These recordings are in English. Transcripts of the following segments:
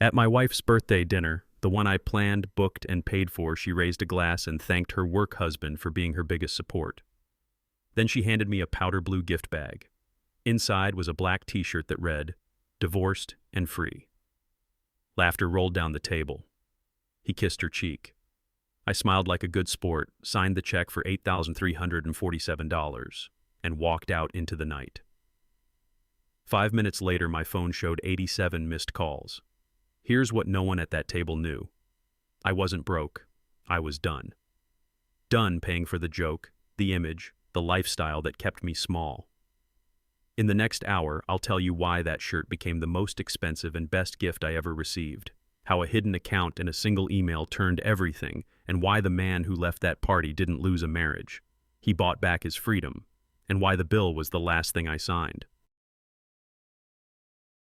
At my wife's birthday dinner, the one I planned, booked, and paid for, she raised a glass and thanked her work husband for being her biggest support. Then she handed me a powder blue gift bag. Inside was a black t-shirt that read, "Divorced and free." Laughter rolled down the table. He kissed her cheek. I smiled like a good sport, signed the check for $8,347, and walked out into the night. 5 minutes later, my phone showed 87 missed calls. Here's what no one at that table knew. I wasn't broke. I was done. Done paying for the joke, the image, the lifestyle that kept me small. In the next hour, I'll tell you why that shirt became the most expensive and best gift I ever received, how a hidden account and a single email turned everything, and why the man who left that party didn't lose a marriage. He bought back his freedom, and why the bill was the last thing I signed.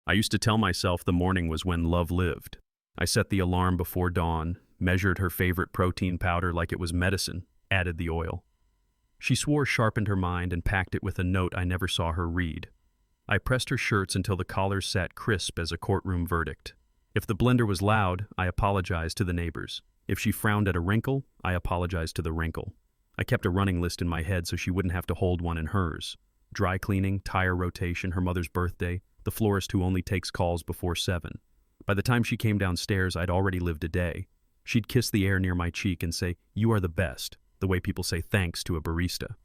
I used to tell myself the morning was when love lived. I set the alarm before dawn, measured her favorite protein powder like it was medicine, added the oil. She swore sharpened her mind and packed it with a note I never saw her read. I pressed her shirts until the collars sat crisp as a courtroom verdict. If the blender was loud, I apologized to the neighbors. If she frowned at a wrinkle, I apologized to the wrinkle. I kept a running list in my head so she wouldn't have to hold one in hers. Dry cleaning, tire rotation, her mother's birthday, the florist who only takes calls before 7. By the time she came downstairs, I'd already lived a day. She'd kiss the air near my cheek and say, "You are the best," the way people say thanks to a barista.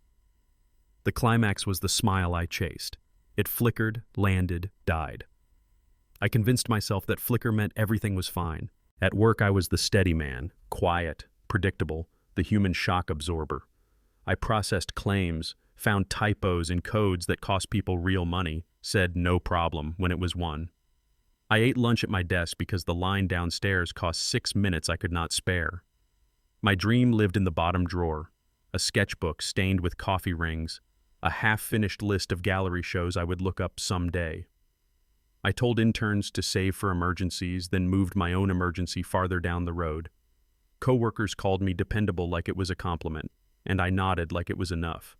The climax was the smile I chased. It flickered, landed, died. I convinced myself that flicker meant everything was fine. At work, I was the steady man, quiet, predictable, the human shock absorber. I processed claims, found typos in codes that cost people real money, said no problem when it was one. I ate lunch at my desk because the line downstairs cost 6 minutes I could not spare. My dream lived in the bottom drawer, a sketchbook stained with coffee rings, a half-finished list of gallery shows I would look up someday. I told interns to save for emergencies, then moved my own emergency farther down the road. Coworkers called me dependable like it was a compliment, and I nodded like it was enough.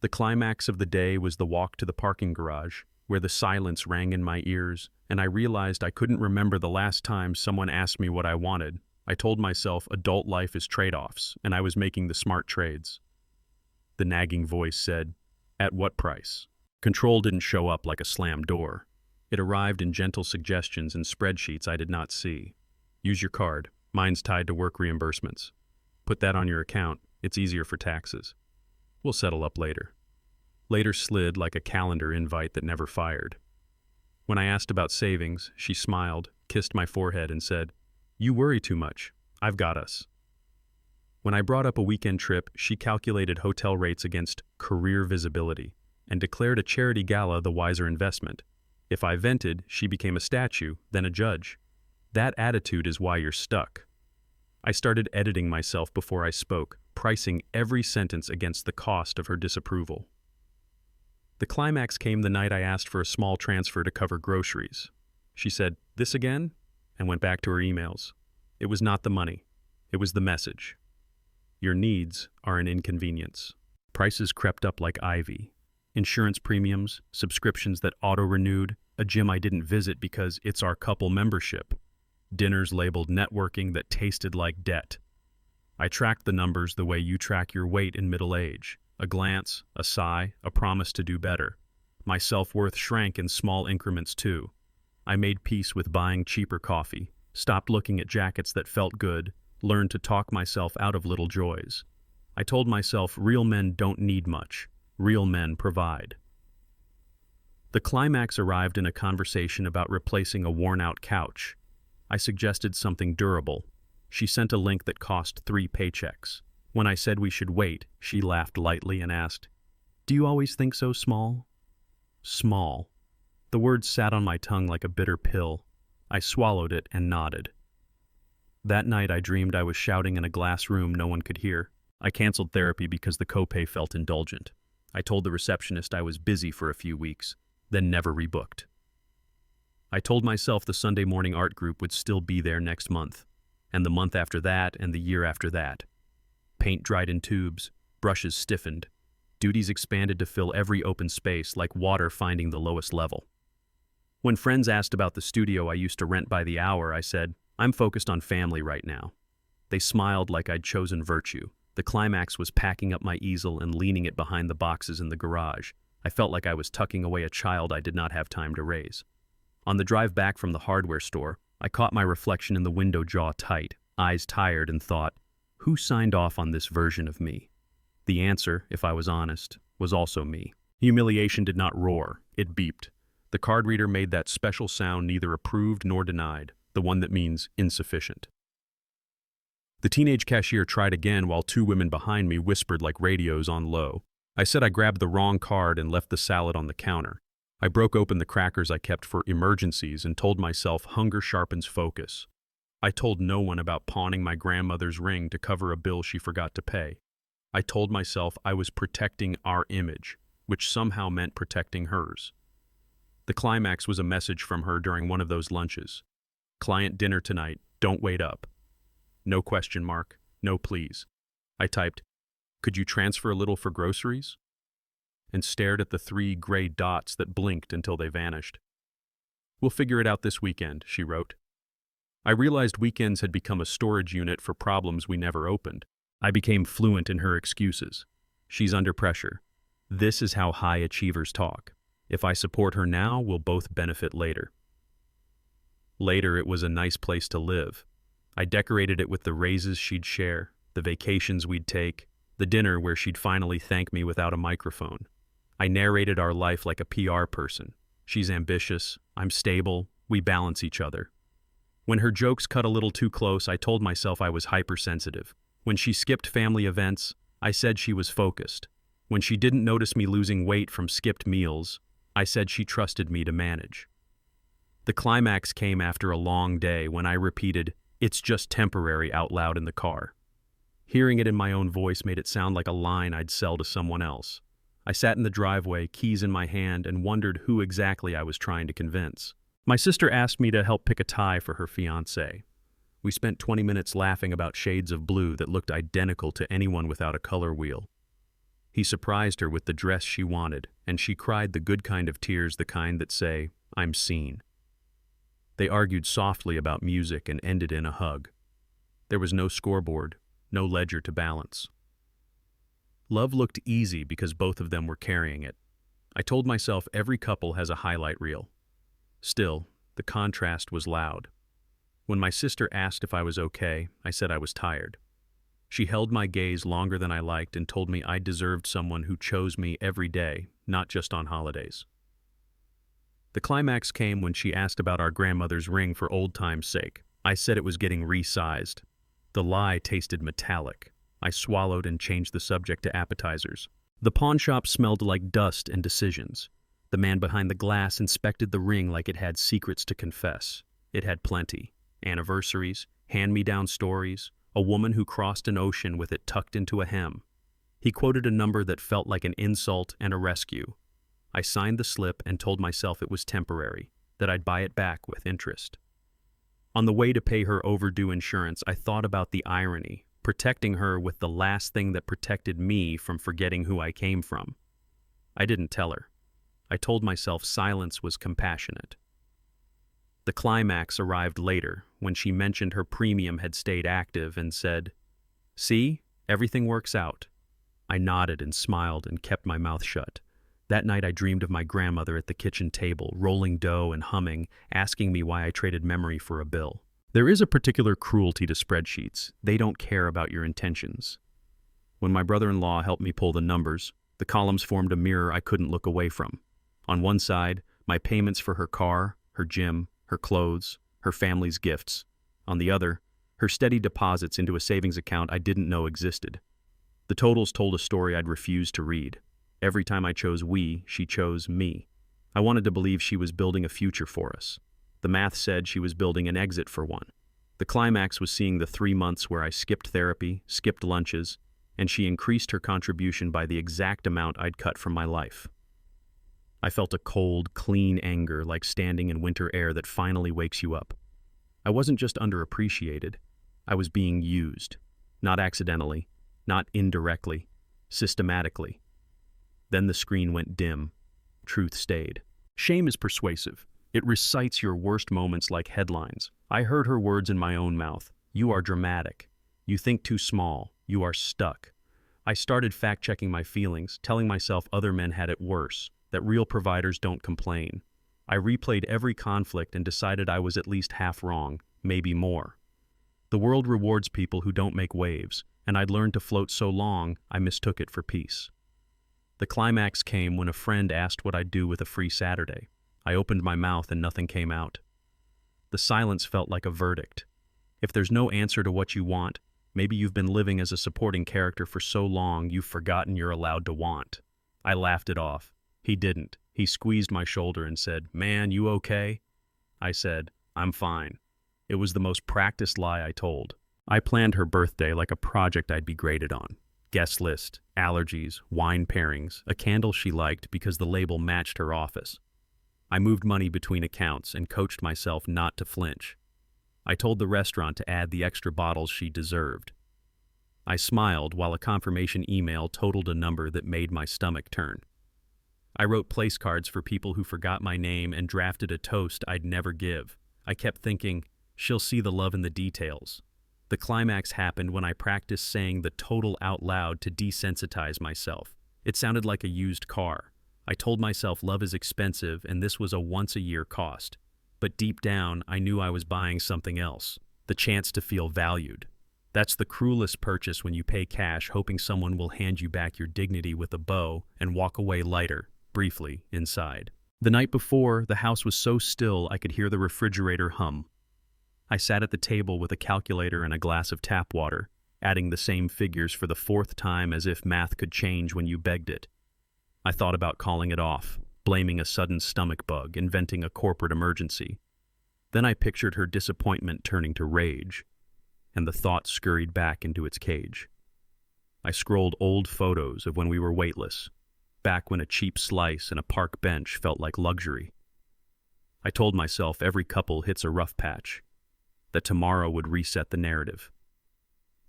The climax of the day was the walk to the parking garage, where the silence rang in my ears, and I realized I couldn't remember the last time someone asked me what I wanted. I told myself adult life is trade-offs, and I was making the smart trades. The nagging voice said, "At what price?" Control didn't show up like a slammed door. It arrived in gentle suggestions and spreadsheets I did not see. Use your card. Mine's tied to work reimbursements. Put that on your account. It's easier for taxes. We'll settle up later. Later slid like a calendar invite that never fired. When I asked about savings, she smiled, kissed my forehead, and said, "You worry too much. I've got us." When I brought up a weekend trip, she calculated hotel rates against career visibility and declared a charity gala the wiser investment. If I vented, she became a statue, then a judge. That attitude is why you're stuck. I started editing myself before I spoke, pricing every sentence against the cost of her disapproval. The climax came the night I asked for a small transfer to cover groceries. She said, "This again?" and went back to her emails. It was not the money. It was the message. Your needs are an inconvenience. Prices crept up like ivy. Insurance premiums, subscriptions that auto-renewed, a gym I didn't visit because it's our couple membership, dinners labeled networking that tasted like debt. I tracked the numbers the way you track your weight in middle age. A glance, a sigh, a promise to do better. My self-worth shrank in small increments too. I made peace with buying cheaper coffee, stopped looking at jackets that felt good, learned to talk myself out of little joys. I told myself real men don't need much. Real men provide. The climax arrived in a conversation about replacing a worn-out couch. I suggested something durable. She sent a link that cost 3 paychecks. When I said we should wait, she laughed lightly and asked, "Do you always think so small?" Small. The word sat on my tongue like a bitter pill. I swallowed it and nodded. That night I dreamed I was shouting in a glass room no one could hear. I canceled therapy because the copay felt indulgent. I told the receptionist I was busy for a few weeks, then never rebooked. I told myself the Sunday morning art group would still be there next month, and the month after that, and the year after that. Paint dried in tubes, brushes stiffened, duties expanded to fill every open space like water finding the lowest level. When friends asked about the studio I used to rent by the hour, I said, I'm focused on family right now. They smiled like I'd chosen virtue. The climax was packing up my easel and leaning it behind the boxes in the garage. I felt like I was tucking away a child I did not have time to raise. On the drive back from the hardware store, I caught my reflection in the window, jaw tight, eyes tired, and thought, who signed off on this version of me? The answer, if I was honest, was also me. Humiliation did not roar, it beeped. The card reader made that special sound neither approved nor denied, the one that means insufficient. The teenage cashier tried again while two women behind me whispered like radios on low. I said I grabbed the wrong card and left the salad on the counter. I broke open the crackers I kept for emergencies and told myself hunger sharpens focus. I told no one about pawning my grandmother's ring to cover a bill she forgot to pay. I told myself I was protecting our image, which somehow meant protecting hers. The climax was a message from her during one of those lunches. Client dinner tonight, don't wait up. No question mark, no please. I typed, could you transfer a little for groceries? And stared at the 3 gray dots that blinked until they vanished. We'll figure it out this weekend, she wrote. I realized weekends had become a storage unit for problems we never opened. I became fluent in her excuses. She's under pressure. This is how high achievers talk. If I support her now, we'll both benefit later. Later, it was a nice place to live. I decorated it with the raises she'd share, the vacations we'd take, the dinner where she'd finally thank me without a microphone. I narrated our life like a PR person. She's ambitious, I'm stable, we balance each other. When her jokes cut a little too close, I told myself I was hypersensitive. When she skipped family events, I said she was focused. When she didn't notice me losing weight from skipped meals, I said she trusted me to manage. The climax came after a long day when I repeated, "It's just temporary," out loud in the car. Hearing it in my own voice made it sound like a line I'd sell to someone else. I sat in the driveway, keys in my hand, and wondered who exactly I was trying to convince. My sister asked me to help pick a tie for her fiancé. We spent 20 minutes laughing about shades of blue that looked identical to anyone without a color wheel. He surprised her with the dress she wanted, and she cried the good kind of tears, the kind that say, "I'm seen." They argued softly about music and ended in a hug. There was no scoreboard, no ledger to balance. Love looked easy because both of them were carrying it. I told myself every couple has a highlight reel. Still, the contrast was loud. When my sister asked if I was okay, I said I was tired. She held my gaze longer than I liked and told me I deserved someone who chose me every day, not just on holidays. The climax came when she asked about our grandmother's ring for old time's sake. I said it was getting resized. The lie tasted metallic. I swallowed and changed the subject to appetizers. The pawn shop smelled like dust and decisions. The man behind the glass inspected the ring like it had secrets to confess. It had plenty. Anniversaries, hand-me-down stories, a woman who crossed an ocean with it tucked into a hem. He quoted a number that felt like an insult and a rescue. I signed the slip and told myself it was temporary, that I'd buy it back with interest. On the way to pay her overdue insurance, I thought about the irony, protecting her with the last thing that protected me from forgetting who I came from. I didn't tell her. I told myself silence was compassionate. The climax arrived later, when she mentioned her premium had stayed active and said, "See, everything works out." I nodded and smiled and kept my mouth shut. That night I dreamed of my grandmother at the kitchen table, rolling dough and humming, asking me why I traded memory for a bill. There is a particular cruelty to spreadsheets. They don't care about your intentions. When my brother-in-law helped me pull the numbers, the columns formed a mirror I couldn't look away from. On one side, my payments for her car, her gym, her clothes, her family's gifts. On the other, her steady deposits into a savings account I didn't know existed. The totals told a story I'd refused to read. Every time I chose we, she chose me. I wanted to believe she was building a future for us. The math said she was building an exit for one. The climax was seeing the 3 months where I skipped therapy, skipped lunches, and she increased her contribution by the exact amount I'd cut from my life. I felt a cold, clean anger like standing in winter air that finally wakes you up. I wasn't just underappreciated. I was being used. Not accidentally, not indirectly, systematically. Then the screen went dim. Truth stayed. Shame is persuasive. It recites your worst moments like headlines. I heard her words in my own mouth. You are dramatic. You think too small. You are stuck. I started fact-checking my feelings, telling myself other men had it worse, that real providers don't complain. I replayed every conflict and decided I was at least half wrong, maybe more. The world rewards people who don't make waves, and I'd learned to float so long, I mistook it for peace. The climax came when a friend asked what I'd do with a free Saturday. I opened my mouth and nothing came out. The silence felt like a verdict. If there's no answer to what you want, maybe you've been living as a supporting character for so long you've forgotten you're allowed to want. I laughed it off. He didn't. He squeezed my shoulder and said, "Man, you okay?" I said, "I'm fine." It was the most practiced lie I told. I planned her birthday like a project I'd be graded on. Guest list, allergies, wine pairings, a candle she liked because the label matched her office. I moved money between accounts and coached myself not to flinch. I told the restaurant to add the extra bottles she deserved. I smiled while a confirmation email totaled a number that made my stomach turn. I wrote place cards for people who forgot my name and drafted a toast I'd never give. I kept thinking, she'll see the love in the details. The climax happened when I practiced saying the total out loud to desensitize myself. It sounded like a used car. I told myself love is expensive and this was a once-a-year cost. But deep down, I knew I was buying something else, the chance to feel valued. That's the cruelest purchase when you pay cash hoping someone will hand you back your dignity with a bow and walk away lighter, briefly, inside. The night before, the house was so still I could hear the refrigerator hum. I sat at the table with a calculator and a glass of tap water, adding the same figures for the fourth time as if math could change when you begged it. I thought about calling it off, blaming a sudden stomach bug, inventing a corporate emergency. Then I pictured her disappointment turning to rage, and the thought scurried back into its cage. I scrolled old photos of when we were weightless, back when a cheap slice and a park bench felt like luxury. I told myself every couple hits a rough patch, that tomorrow would reset the narrative.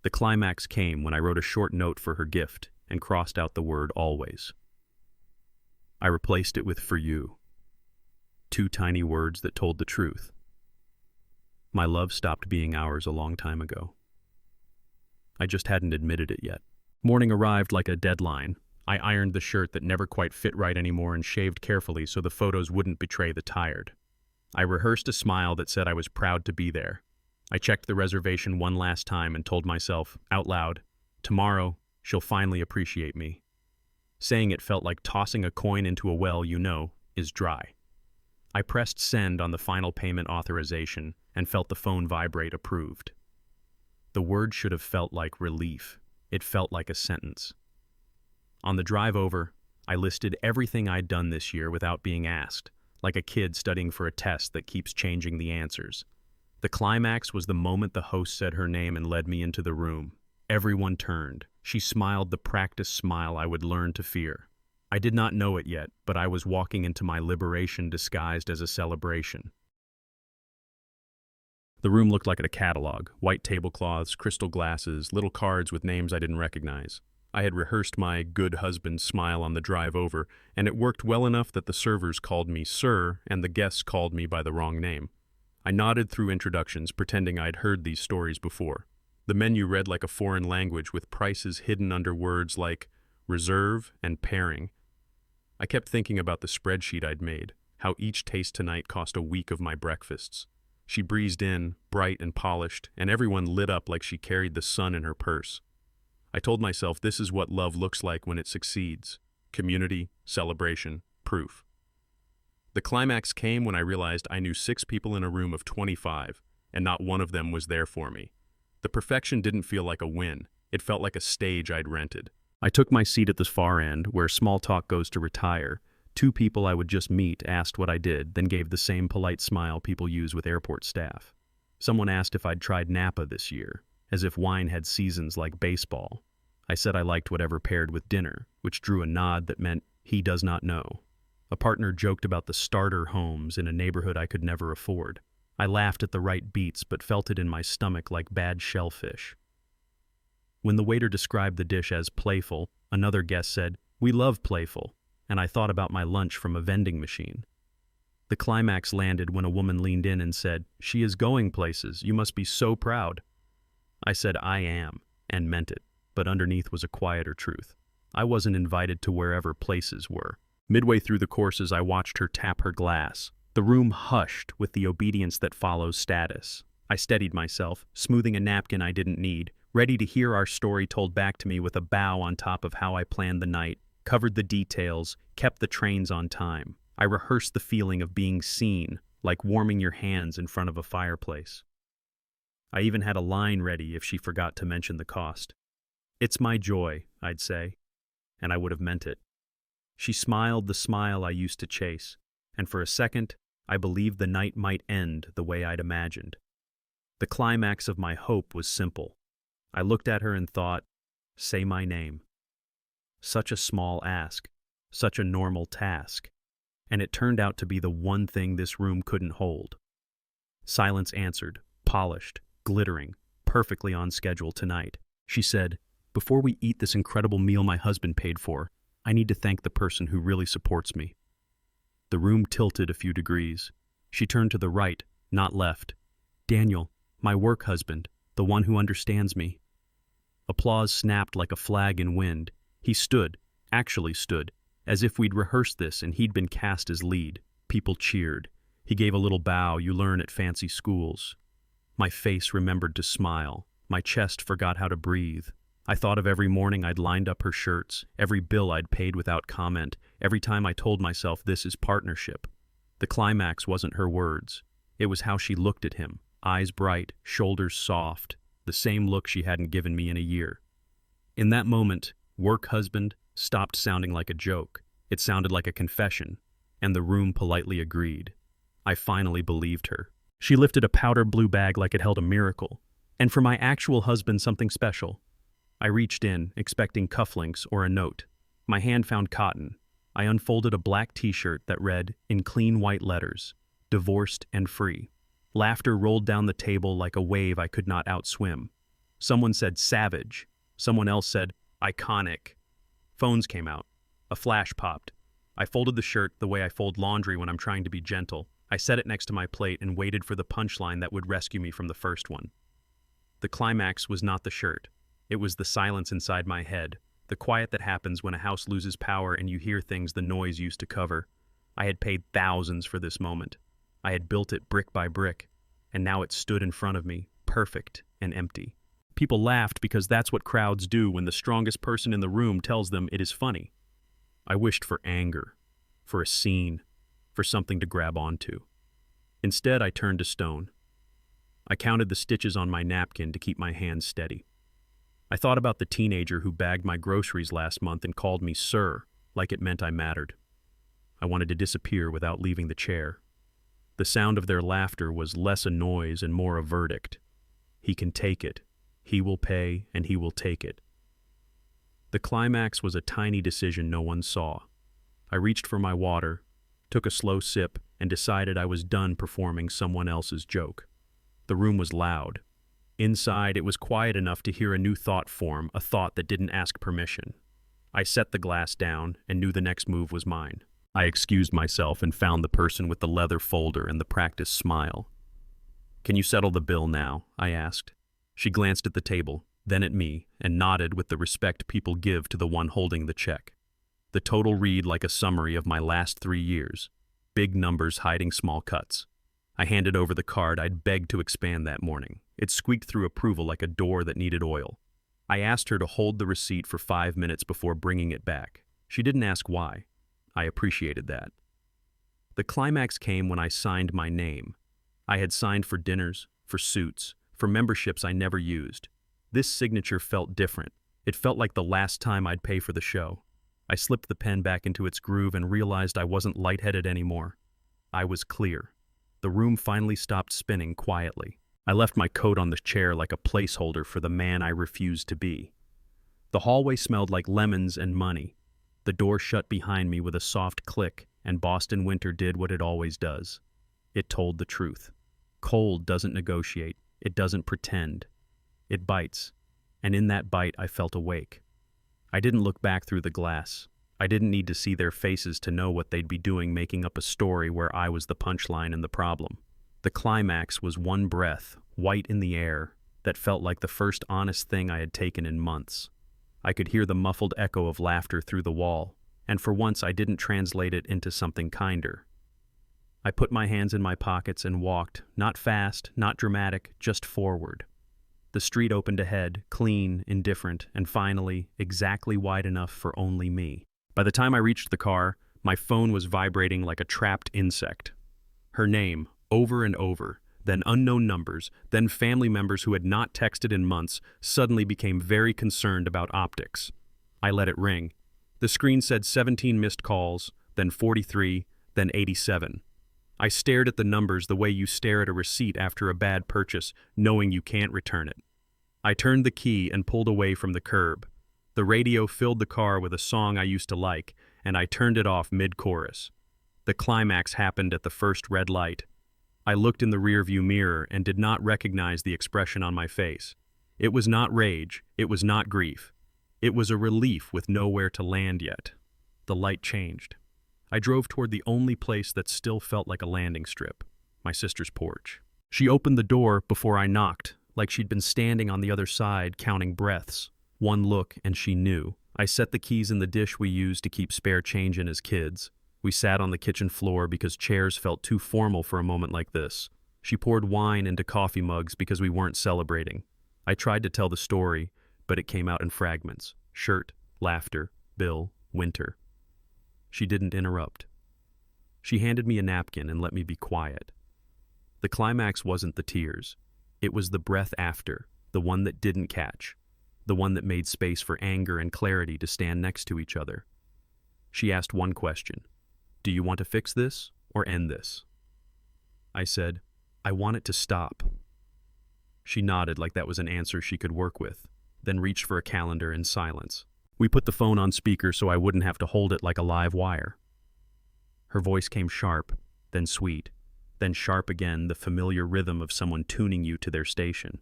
The climax came when I wrote a short note for her gift and crossed out the word always. I replaced it with "for you." 2 tiny words that told the truth. My love stopped being ours a long time ago. I just hadn't admitted it yet. Morning arrived like a deadline. I ironed the shirt that never quite fit right anymore and shaved carefully so the photos wouldn't betray the tired. I rehearsed a smile that said I was proud to be there. I checked the reservation one last time and told myself, out loud, tomorrow she'll finally appreciate me. Saying it felt like tossing a coin into a well you know is dry. I pressed send on the final payment authorization and felt the phone vibrate approved. The word should have felt like relief. It felt like a sentence. On the drive over, I listed everything I'd done this year without being asked, like a kid studying for a test that keeps changing the answers. The climax was the moment the host said her name and led me into the room. Everyone turned. She smiled the practiced smile I would learn to fear. I did not know it yet, but I was walking into my liberation disguised as a celebration. The room looked like a catalog, white tablecloths, crystal glasses, little cards with names I didn't recognize. I had rehearsed my good husband smile on the drive over, and it worked well enough that the servers called me sir and the guests called me by the wrong name. I nodded through introductions, pretending I'd heard these stories before. The menu read like a foreign language with prices hidden under words like reserve and pairing. I kept thinking about the spreadsheet I'd made, how each taste tonight cost a week of my breakfasts. She breezed in, bright and polished, and everyone lit up like she carried the sun in her purse. I told myself this is what love looks like when it succeeds. Community, celebration, proof. The climax came when I realized I knew 6 people in a room of 25, and not one of them was there for me. The perfection didn't feel like a win. It felt like a stage I'd rented. I took my seat at the far end, where small talk goes to retire. 2 people I would just meet asked what I did, then gave the same polite smile people use with airport staff. Someone asked if I'd tried Napa this year, as if wine had seasons like baseball. I said I liked whatever paired with dinner, which drew a nod that meant he does not know. A partner joked about the starter homes in a neighborhood I could never afford. I laughed at the right beats but felt it in my stomach like bad shellfish. When the waiter described the dish as playful, another guest said, "We love playful," and I thought about my lunch from a vending machine. The climax landed when a woman leaned in and said, "She is going places. You must be so proud." I said, "I am," and meant it, but underneath was a quieter truth. I wasn't invited to wherever places were. Midway through the courses, I watched her tap her glass. The room hushed with the obedience that follows status. I steadied myself, smoothing a napkin I didn't need, ready to hear our story told back to me with a bow on top of how I planned the night, covered the details, kept the trains on time. I rehearsed the feeling of being seen, like warming your hands in front of a fireplace. I even had a line ready if she forgot to mention the cost. "It's my joy," I'd say, and I would have meant it. She smiled the smile I used to chase, and for a second, I believed the night might end the way I'd imagined. The climax of my hope was simple. I looked at her and thought, "Say my name." Such a small ask, such a normal task, and it turned out to be the one thing this room couldn't hold. Silence answered, polished, glittering, perfectly on schedule tonight. She said, "Before we eat this incredible meal my husband paid for, I need to thank the person who really supports me." The room tilted a few degrees. She turned to the right, not left. "Daniel, my work husband, the one who understands me." Applause snapped like a flag in wind. He stood, actually stood, as if we'd rehearsed this and he'd been cast as lead. People cheered. He gave a little bow you learn at fancy schools. My face remembered to smile. My chest forgot how to breathe. I thought of every morning I'd lined up her shirts, every bill I'd paid without comment, every time I told myself this is partnership. The climax wasn't her words. It was how she looked at him, eyes bright, shoulders soft, the same look she hadn't given me in a year. In that moment, work husband stopped sounding like a joke. It sounded like a confession, and the room politely agreed. I finally believed her. She lifted a powder blue bag like it held a miracle, and for my actual husband something special. I reached in, expecting cufflinks or a note. My hand found cotton. I unfolded a black t-shirt that read, in clean white letters, "Divorced and free." Laughter rolled down the table like a wave I could not outswim. Someone said savage. Someone else said iconic. Phones came out. A flash popped. I folded the shirt the way I fold laundry when I'm trying to be gentle. I set it next to my plate and waited for the punchline that would rescue me from the first one. The climax was not the shirt. It was the silence inside my head, the quiet that happens when a house loses power and you hear things the noise used to cover. I had paid thousands for this moment. I had built it brick by brick, and now it stood in front of me, perfect and empty. People laughed because that's what crowds do when the strongest person in the room tells them it is funny. I wished for anger, for a scene, for something to grab onto. Instead, I turned to stone. I counted the stitches on my napkin to keep my hands steady. I thought about the teenager who bagged my groceries last month and called me sir, like it meant I mattered. I wanted to disappear without leaving the chair. The sound of their laughter was less a noise and more a verdict. He can take it. He will pay, and he will take it. The climax was a tiny decision no one saw. I reached for my water, took a slow sip, and decided I was done performing someone else's joke. The room was loud. Inside, it was quiet enough to hear a new thought form, a thought that didn't ask permission. I set the glass down and knew the next move was mine. I excused myself and found the person with the leather folder and the practiced smile. "Can you settle the bill now?" I asked. She glanced at the table, then at me, and nodded with the respect people give to the one holding the check. The total read like a summary of my last 3 years, big numbers hiding small cuts. I handed over the card I'd begged to expand that morning. It squeaked through approval like a door that needed oil. I asked her to hold the receipt for 5 minutes before bringing it back. She didn't ask why. I appreciated that. The climax came when I signed my name. I had signed for dinners, for suits, for memberships I never used. This signature felt different. It felt like the last time I'd pay for the show. I slipped the pen back into its groove and realized I wasn't lightheaded anymore. I was clear. The room finally stopped spinning quietly. I left my coat on the chair like a placeholder for the man I refused to be. The hallway smelled like lemons and money. The door shut behind me with a soft click, and Boston winter did what it always does. It told the truth. Cold doesn't negotiate. It doesn't pretend. It bites. And in that bite, I felt awake. I didn't look back through the glass. I didn't need to see their faces to know what they'd be doing making up a story where I was the punchline and the problem. The climax was one breath, white in the air, that felt like the first honest thing I had taken in months. I could hear the muffled echo of laughter through the wall, and for once I didn't translate it into something kinder. I put my hands in my pockets and walked, not fast, not dramatic, just forward. The street opened ahead, clean, indifferent, and finally, exactly wide enough for only me. By the time I reached the car, my phone was vibrating like a trapped insect. Her name, over and over, then unknown numbers, then family members who had not texted in months, suddenly became very concerned about optics. I let it ring. The screen said 17 missed calls, then 43, then 87. I stared at the numbers the way you stare at a receipt after a bad purchase, knowing you can't return it. I turned the key and pulled away from the curb. The radio filled the car with a song I used to like, and I turned it off mid-chorus. The climax happened at the first red light. I looked in the rearview mirror and did not recognize the expression on my face. It was not rage, it was not grief. It was a relief with nowhere to land yet. The light changed. I drove toward the only place that still felt like a landing strip, my sister's porch. She opened the door before I knocked, like she'd been standing on the other side counting breaths. One look and she knew. I set the keys in the dish we used to keep spare change in as kids. We sat on the kitchen floor because chairs felt too formal for a moment like this. She poured wine into coffee mugs because we weren't celebrating. I tried to tell the story, but it came out in fragments. Shirt, laughter, Bill, winter. She didn't interrupt. She handed me a napkin and let me be quiet. The climax wasn't the tears. It was the breath after, the one that didn't catch, the one that made space for anger and clarity to stand next to each other. She asked one question. Do you want to fix this or end this? I said, I want it to stop. She nodded like that was an answer she could work with, then reached for a calendar in silence. We put the phone on speaker so I wouldn't have to hold it like a live wire. Her voice came sharp, then sweet, then sharp again, the familiar rhythm of someone tuning you to their station.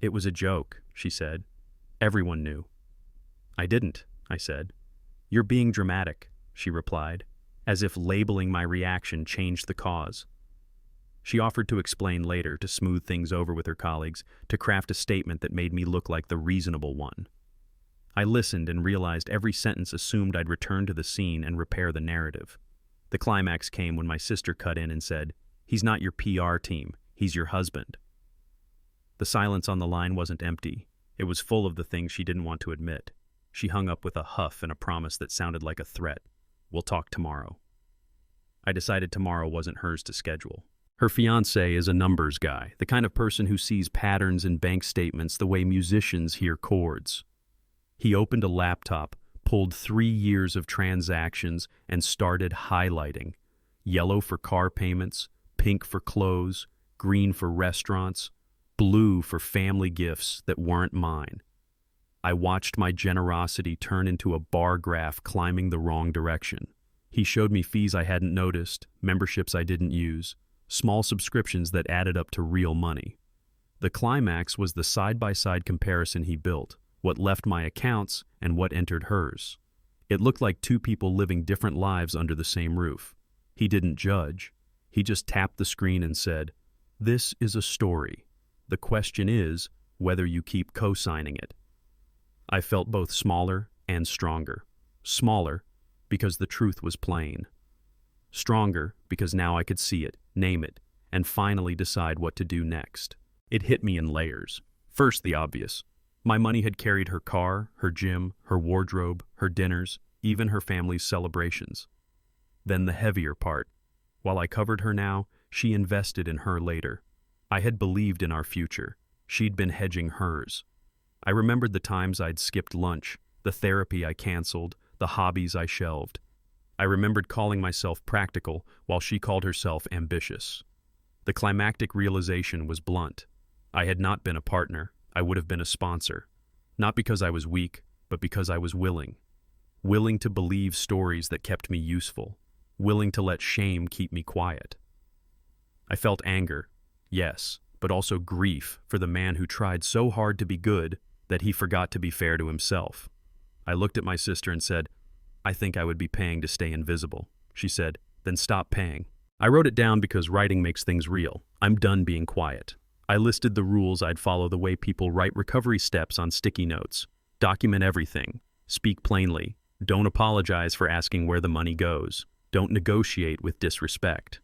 It was a joke, she said. Everyone knew. I didn't, I said. You're being dramatic, she replied, as if labeling my reaction changed the cause. She offered to explain later, to smooth things over with her colleagues, to craft a statement that made me look like the reasonable one. I listened and realized every sentence assumed I'd return to the scene and repair the narrative. The climax came when my sister cut in and said, He's not your PR team, he's your husband. The silence on the line wasn't empty. It was full of the things she didn't want to admit. She hung up with a huff and a promise that sounded like a threat. We'll talk tomorrow. I decided tomorrow wasn't hers to schedule. Her fiancé is a numbers guy, the kind of person who sees patterns in bank statements the way musicians hear chords. He opened a laptop, pulled 3 years of transactions, and started highlighting. Yellow for car payments, pink for clothes, green for restaurants, blue for family gifts that weren't mine. I watched my generosity turn into a bar graph climbing the wrong direction. He showed me fees I hadn't noticed, memberships I didn't use, small subscriptions that added up to real money. The climax was the side-by-side comparison he built, what left my accounts and what entered hers. It looked like two people living different lives under the same roof. He didn't judge. He just tapped the screen and said, This is a story. The question is whether you keep co-signing it. I felt both smaller and stronger. Smaller because the truth was plain. Stronger because now I could see it, name it, and finally decide what to do next. It hit me in layers. First, the obvious. My money had carried her car, her gym, her wardrobe, her dinners, even her family's celebrations. Then the heavier part. While I covered her now, she invested in her later. I had believed in our future. She'd been hedging hers. I remembered the times I'd skipped lunch, the therapy I canceled, the hobbies I shelved. I remembered calling myself practical while she called herself ambitious. The climactic realization was blunt. I had not been a partner. I would have been a sponsor. Not because I was weak, but because I was willing. Willing to believe stories that kept me useful. Willing to let shame keep me quiet. I felt anger, yes, but also grief for the man who tried so hard to be good that he forgot to be fair to himself. I looked at my sister and said, I think I would be paying to stay invisible. She said, then stop paying. I wrote it down because writing makes things real. I'm done being quiet. I listed the rules I'd follow the way people write recovery steps on sticky notes. Document everything. Speak plainly. Don't apologize for asking where the money goes. Don't negotiate with disrespect.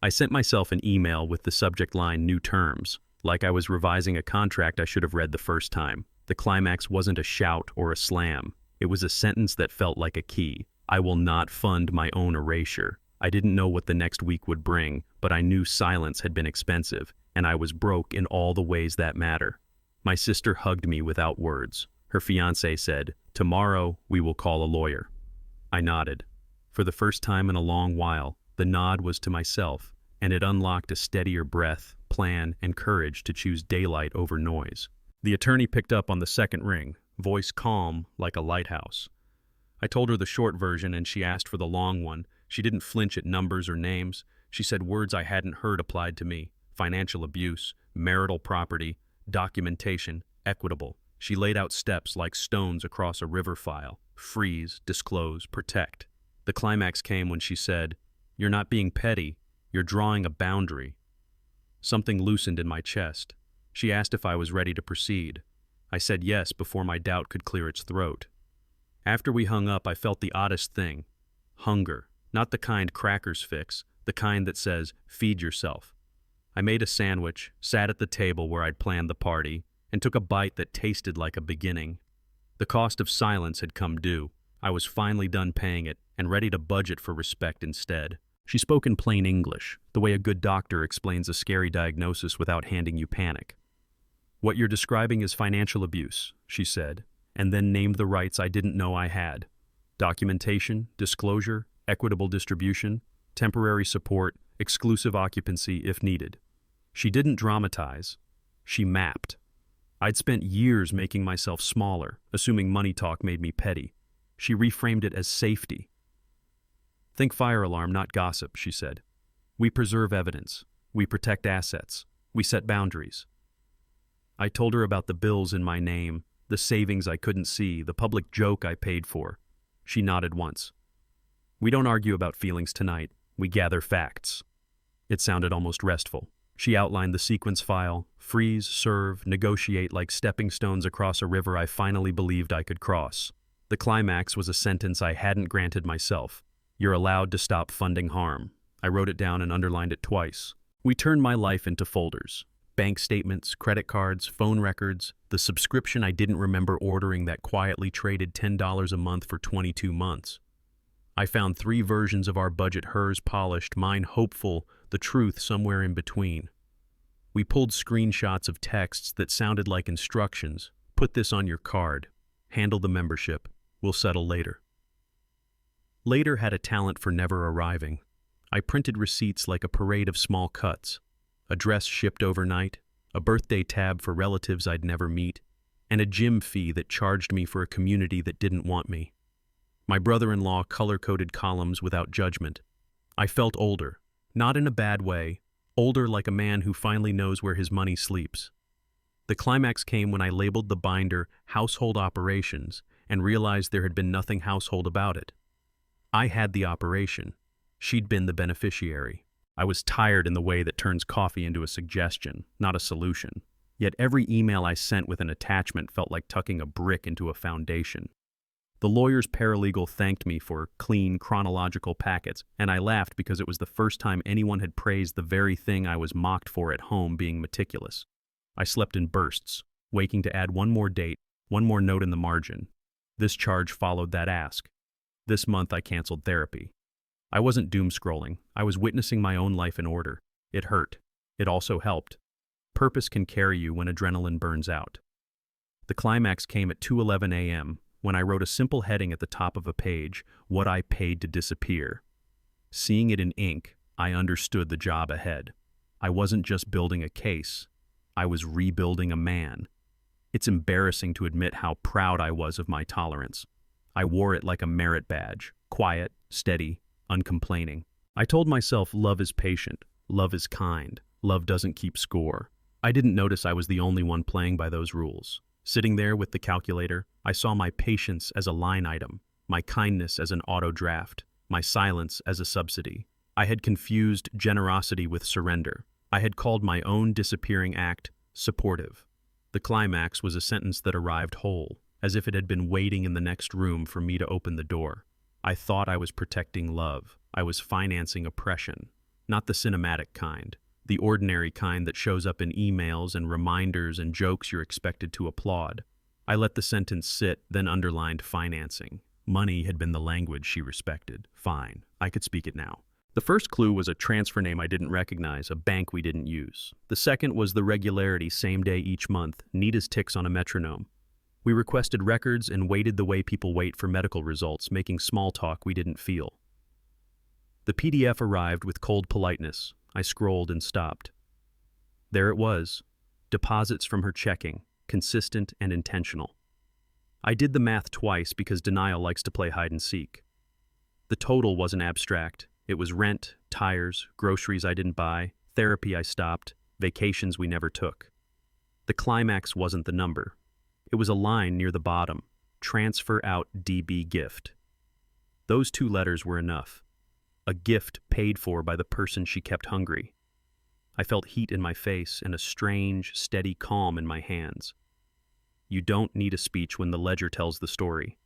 I sent myself an email with the subject line "New Terms," like I was revising a contract I should have read the first time. The climax wasn't a shout or a slam. It was a sentence that felt like a key. I will not fund my own erasure. I didn't know what the next week would bring, but I knew silence had been expensive, and I was broke in all the ways that matter. My sister hugged me without words. Her fiancé said, "Tomorrow we will call a lawyer." I nodded. For the first time in a long while, the nod was to myself, and it unlocked a steadier breath, plan, and courage to choose daylight over noise. The attorney picked up on the second ring, voice calm like a lighthouse. I told her the short version and she asked for the long one. She didn't flinch at numbers or names. She said words I hadn't heard applied to me: financial abuse, marital property, documentation, equitable. She laid out steps like stones across a river file: freeze, disclose, protect. The climax came when she said, "You're not being petty, you're drawing a boundary." Something loosened in my chest. She asked if I was ready to proceed. I said yes before my doubt could clear its throat. After we hung up, I felt the oddest thing. Hunger. Not the kind crackers fix, the kind that says, feed yourself. I made a sandwich, sat at the table where I'd planned the party, and took a bite that tasted like a beginning. The cost of silence had come due. I was finally done paying it and ready to budget for respect instead. She spoke in plain English, the way a good doctor explains a scary diagnosis without handing you panic. "What you're describing is financial abuse," she said, and then named the rights I didn't know I had: documentation, disclosure, equitable distribution, temporary support, exclusive occupancy if needed. She didn't dramatize. She mapped. I'd spent years making myself smaller, assuming money talk made me petty. She reframed it as safety. "Think fire alarm, not gossip," she said. "We preserve evidence. We protect assets. We set boundaries." I told her about the bills in my name, the savings I couldn't see, the public joke I paid for. She nodded once. "We don't argue about feelings tonight. We gather facts." It sounded almost restful. She outlined the sequence file: freeze, serve, negotiate, like stepping stones across a river I finally believed I could cross. The climax was a sentence I hadn't granted myself: "You're allowed to stop funding harm." I wrote it down and underlined it twice. We turned my life into folders: bank statements, credit cards, phone records, the subscription I didn't remember ordering that quietly traded $10 a month for 22 months. I found 3 versions of our budget, hers polished, mine hopeful, the truth somewhere in between. We pulled screenshots of texts that sounded like instructions: "Put this on your card. Handle the membership. We'll settle later." Later had a talent for never arriving. I printed receipts like a parade of small cuts: a dress shipped overnight, a birthday tab for relatives I'd never meet, and a gym fee that charged me for a community that didn't want me. My brother-in-law color-coded columns without judgment. I felt older, not in a bad way, older like a man who finally knows where his money sleeps. The climax came when I labeled the binder "Household Operations" and realized there had been nothing household about it. I had the operation. She'd been the beneficiary. I was tired in the way that turns coffee into a suggestion, not a solution. Yet every email I sent with an attachment felt like tucking a brick into a foundation. The lawyer's paralegal thanked me for clean, chronological packets, and I laughed because it was the first time anyone had praised the very thing I was mocked for at home, being meticulous. I slept in bursts, waking to add one more date, one more note in the margin. This charge followed that ask. This month I canceled therapy. I wasn't doom-scrolling. I was witnessing my own life in order. It hurt. It also helped. Purpose can carry you when adrenaline burns out. The climax came at 2:11 a.m., when I wrote a simple heading at the top of a page: "What I paid to disappear." Seeing it in ink, I understood the job ahead. I wasn't just building a case. I was rebuilding a man. It's embarrassing to admit how proud I was of my tolerance. I wore it like a merit badge: quiet, steady, uncomplaining. I told myself love is patient, love is kind, love doesn't keep score. I didn't notice I was the only one playing by those rules. Sitting there with the calculator, I saw my patience as a line item. my kindness as an auto draft, my silence as a subsidy. I had confused generosity with surrender. I had called my own disappearing act supportive. The climax was a sentence that arrived whole, as if it had been waiting in the next room for me to open the door. I thought I was protecting love. I was financing oppression. Not the cinematic kind, the ordinary kind that shows up in emails and reminders and jokes you're expected to applaud. I let the sentence sit, then underlined financing. Money had been the language she respected. Fine, I could speak it now. The first clue was a transfer name I didn't recognize, a bank we didn't use. The second was the regularity, same day each month, neat as ticks on a metronome. We requested records and waited the way people wait for medical results, making small talk we didn't feel. The PDF arrived with cold politeness. I scrolled and stopped. There it was. Deposits from her checking, consistent and intentional. I did the math twice because denial likes to play hide and seek. The total wasn't abstract. It was rent, tires, groceries I didn't buy, therapy I stopped, vacations we never took. The climax wasn't the number. It was a line near the bottom, transfer out DB gift. Those two letters were enough. A gift paid for by the person she kept hungry. I felt heat in my face and a strange, steady calm in my hands. You don't need a speech when the ledger tells the story.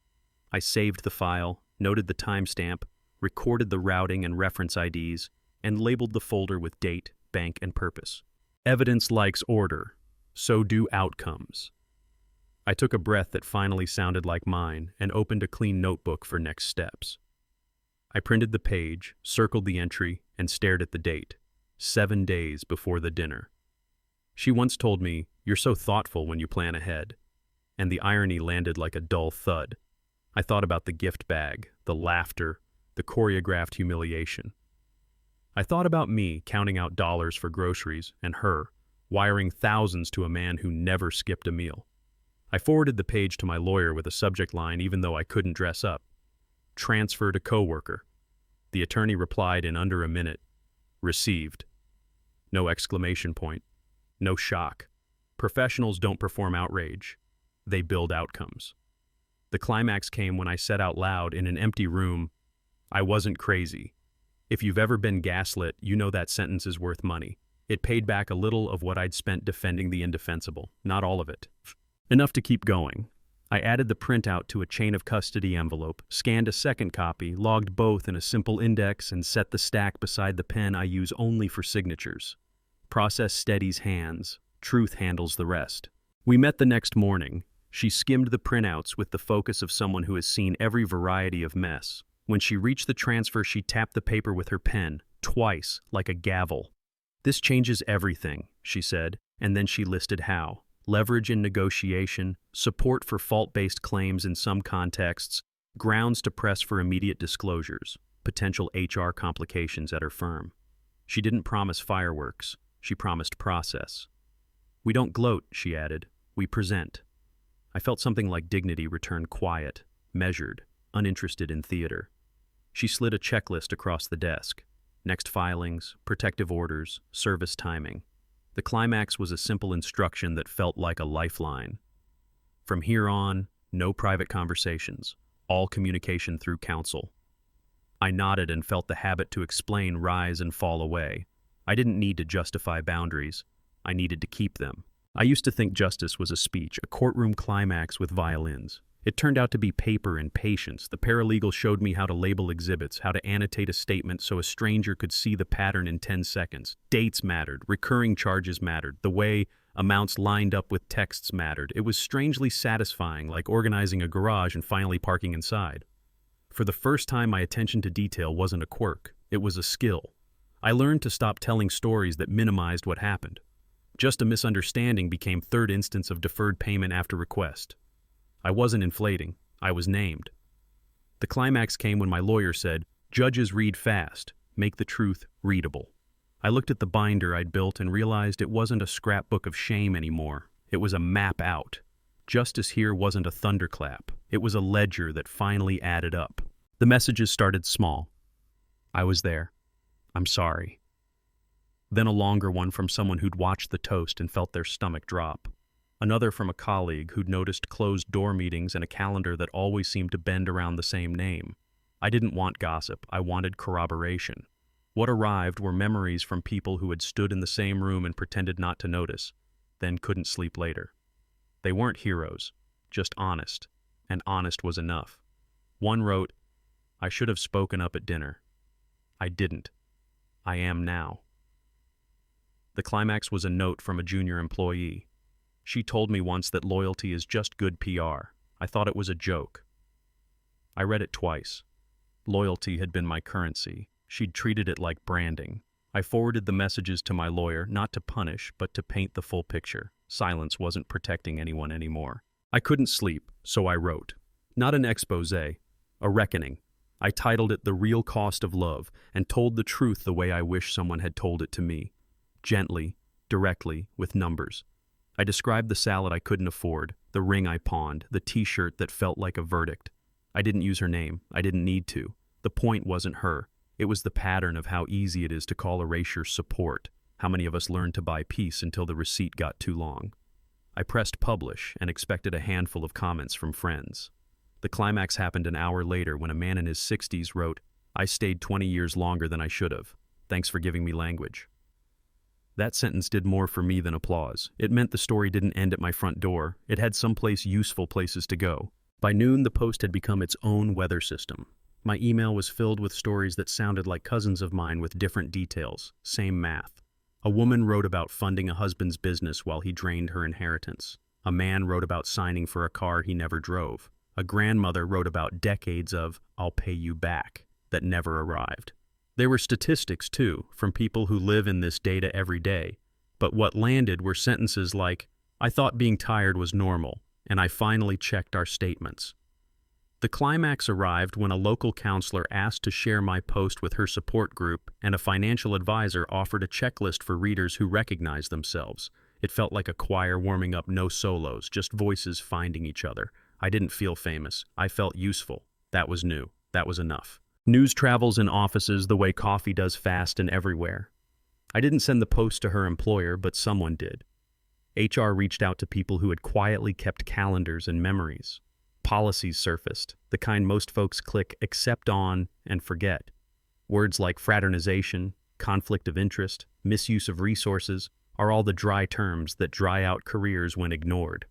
I saved the file, noted the timestamp, recorded the routing and reference IDs, and labeled the folder with date, bank, and purpose. Evidence likes order, so do outcomes. I took a breath that finally sounded like mine and opened a clean notebook for next steps. I printed the page, circled the entry, and stared at the date, 7 days before the dinner. She once told me, "You're so thoughtful when you plan ahead," and the irony landed like a dull thud. I thought about the gift bag, the laughter, the choreographed humiliation. I thought about me counting out dollars for groceries and her wiring thousands to a man who never skipped a meal. I forwarded the page to my lawyer with a subject line even though I couldn't dress up. Transfer to coworker. The attorney replied in under a minute. Received. No exclamation point. No shock. Professionals don't perform outrage. They build outcomes. The climax came when I said out loud in an empty room, I wasn't crazy. If you've ever been gaslit, you know that sentence is worth money. It paid back a little of what I'd spent defending the indefensible, not all of it. Enough to keep going. I added the printout to a chain of custody envelope, scanned a second copy, logged both in a simple index, and set the stack beside the pen I use only for signatures. Process steadies hands. Truth handles the rest. We met the next morning. She skimmed the printouts with the focus of someone who has seen every variety of mess. When she reached the transfer, she tapped the paper with her pen, twice, like a gavel. This changes everything, she said, and then she listed how. Leverage in negotiation, support for fault-based claims in some contexts, grounds to press for immediate disclosures, potential HR complications at her firm. She didn't promise fireworks, she promised process. We don't gloat, she added, we present. I felt something like dignity return quiet, measured, uninterested in theater. She slid a checklist across the desk. Next filings, protective orders, service timing. The climax was a simple instruction that felt like a lifeline. From here on, no private conversations, all communication through counsel. I nodded and felt the habit to explain rise and fall away. I didn't need to justify boundaries. I needed to keep them. I used to think justice was a speech, a courtroom climax with violins. It turned out to be paper and patience. The paralegal showed me how to label exhibits, how to annotate a statement so a stranger could see the pattern in 10 seconds. Dates mattered, recurring charges mattered, the way amounts lined up with texts mattered. It was strangely satisfying, like organizing a garage and finally parking inside. For the first time, my attention to detail wasn't a quirk, it was a skill. I learned to stop telling stories that minimized what happened. Just a misunderstanding became third instance of deferred payment after request. I wasn't inflating, I was named. The climax came when my lawyer said, "Judges read fast, make the truth readable." I looked at the binder I'd built and realized it wasn't a scrapbook of shame anymore. It was a map out. Justice here wasn't a thunderclap. It was a ledger that finally added up. The messages started small. I was there. I'm sorry. Then a longer one from someone who'd watched the toast and felt their stomach drop. Another from a colleague who'd noticed closed-door meetings and a calendar that always seemed to bend around the same name. I didn't want gossip, I wanted corroboration. What arrived were memories from people who had stood in the same room and pretended not to notice, then couldn't sleep later. They weren't heroes, just honest, and honest was enough. One wrote, "I should have spoken up at dinner. I didn't. I am now." The climax was a note from a junior employee. She told me once that loyalty is just good PR. I thought it was a joke. I read it twice. Loyalty had been my currency. She'd treated it like branding. I forwarded the messages to my lawyer, not to punish, but to paint the full picture. Silence wasn't protecting anyone anymore. I couldn't sleep, so I wrote. Not an expose, a reckoning. I titled it "The Real Cost of Love" and told the truth the way I wish someone had told it to me. Gently, directly, with numbers. I described the salad I couldn't afford, the ring I pawned, the t-shirt that felt like a verdict. I didn't use her name. I didn't need to. The point wasn't her. It was the pattern of how easy it is to call erasure support. How many of us learned to buy peace until the receipt got too long? I pressed publish and expected a handful of comments from friends. The climax happened an hour later when a man in his 60s wrote, "I stayed 20 years longer than I should have. Thanks for giving me language." That sentence did more for me than applause. It meant the story didn't end at my front door. It had someplace useful places to go. By noon, the post had become its own weather system. My email was filled with stories that sounded like cousins of mine with different details, same math. A woman wrote about funding a husband's business while he drained her inheritance. A man wrote about signing for a car he never drove. A grandmother wrote about decades of "I'll pay you back" that never arrived. There were statistics, too, from people who live in this data every day. But what landed were sentences like, "I thought being tired was normal, and I finally checked our statements." The climax arrived when a local counselor asked to share my post with her support group, and a financial advisor offered a checklist for readers who recognized themselves. It felt like a choir warming up, no solos, just voices finding each other. I didn't feel famous. I felt useful. That was new. That was enough. News travels in offices the way coffee does fast and everywhere. I didn't send the post to her employer, but someone did. HR reached out to people who had quietly kept calendars and memories. Policies surfaced, the kind most folks click accept on and forget. Words like fraternization, conflict of interest, misuse of resources are all the dry terms that dry out careers when ignored.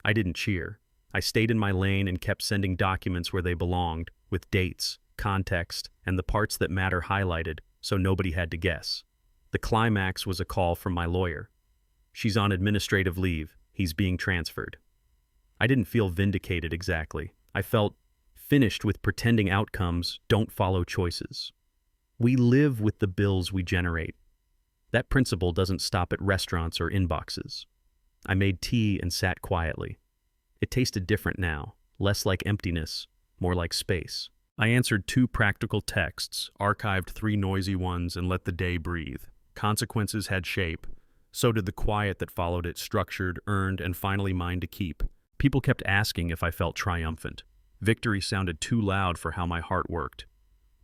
I didn't cheer. I stayed in my lane and kept sending documents where they belonged, with dates, context, and the parts that matter highlighted, so nobody had to guess. The climax was a call from my lawyer. "She's on administrative leave. He's being transferred." I didn't feel vindicated exactly. I felt finished with pretending outcomes don't follow choices. We live with the bills we generate. That principle doesn't stop at restaurants or inboxes. I made tea and sat quietly. It tasted different now, less like emptiness, more like space. I answered 2 practical texts, archived 3 noisy ones, and let the day breathe. Consequences had shape. So did the quiet that followed it, structured, earned, and finally mine to keep. People kept asking if I felt triumphant. Victory sounded too loud for how my heart worked.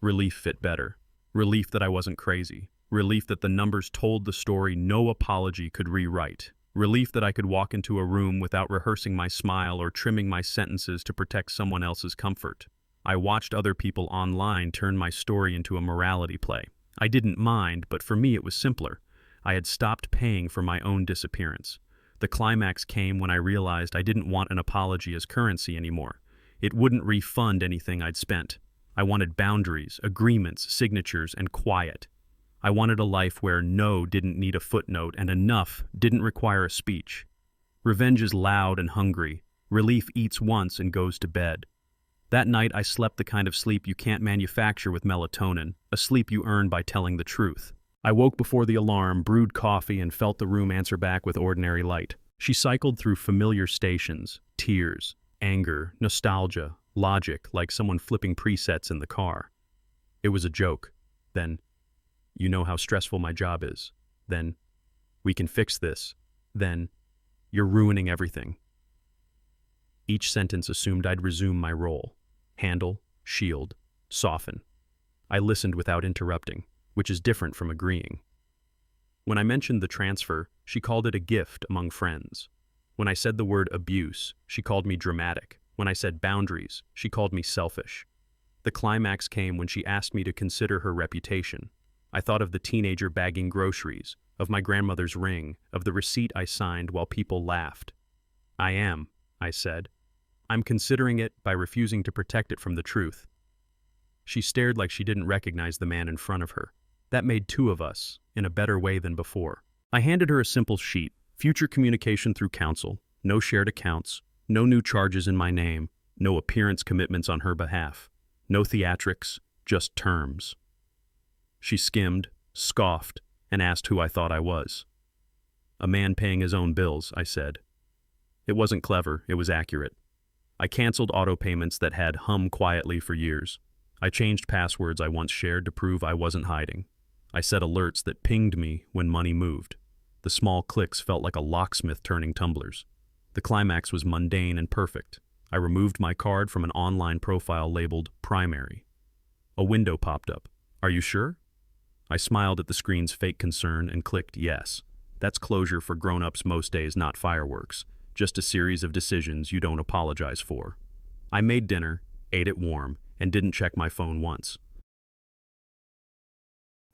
Relief fit better. Relief that I wasn't crazy. Relief that the numbers told the story no apology could rewrite. Relief that I could walk into a room without rehearsing my smile or trimming my sentences to protect someone else's comfort. I watched other people online turn my story into a morality play. I didn't mind, but for me it was simpler. I had stopped paying for my own disappearance. The climax came when I realized I didn't want an apology as currency anymore. It wouldn't refund anything I'd spent. I wanted boundaries, agreements, signatures, and quiet. I wanted a life where no didn't need a footnote and enough didn't require a speech. Revenge is loud and hungry. Relief eats once and goes to bed. That night I slept the kind of sleep you can't manufacture with melatonin, a sleep you earn by telling the truth. I woke before the alarm, brewed coffee, and felt the room answer back with ordinary light. She cycled through familiar stations, tears, anger, nostalgia, logic, like someone flipping presets in the car. It was a joke. Then, "You know how stressful my job is." Then, "We can fix this." Then, "You're ruining everything." Each sentence assumed I'd resume my role. Handle, shield, soften. I listened without interrupting, which is different from agreeing. When I mentioned the transfer, she called it a gift among friends. When I said the word abuse, she called me dramatic. When I said boundaries, she called me selfish. The climax came when she asked me to consider her reputation. I thought of the teenager bagging groceries, of my grandmother's ring, of the receipt I signed while people laughed. I said. I'm considering it by refusing to protect it from the truth. She stared like she didn't recognize the man in front of her. That made two of us, in a better way than before. I handed her a simple sheet: future communication through counsel, no shared accounts, no new charges in my name, no appearance commitments on her behalf, no theatrics, just terms. She skimmed, scoffed, and asked who I thought I was. A man paying his own bills, I said. It wasn't clever, it was accurate. I canceled auto payments that had hummed quietly for years. I changed passwords I once shared to prove I wasn't hiding. I set alerts that pinged me when money moved. The small clicks felt like a locksmith turning tumblers. The climax was mundane and perfect. I removed my card from an online profile labeled primary. A window popped up. Are you sure? I smiled at the screen's fake concern and clicked yes. That's closure for grown-ups most days, not fireworks. Just a series of decisions you don't apologize for. I made dinner, ate it warm, and didn't check my phone once.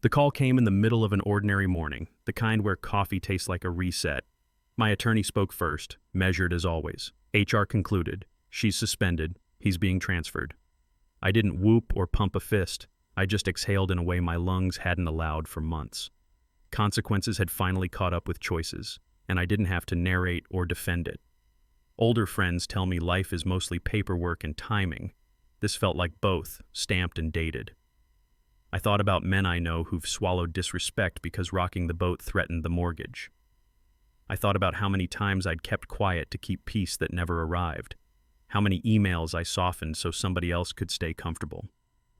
The call came in the middle of an ordinary morning, the kind where coffee tastes like a reset. My attorney spoke first, measured as always. HR concluded. She's suspended. He's being transferred. I didn't whoop or pump a fist. I just exhaled in a way my lungs hadn't allowed for months. Consequences had finally caught up with choices, and I didn't have to narrate or defend it. Older friends tell me life is mostly paperwork and timing. This felt like both, stamped and dated. I thought about men I know who've swallowed disrespect because rocking the boat threatened the mortgage. I thought about how many times I'd kept quiet to keep peace that never arrived. How many emails I softened so somebody else could stay comfortable.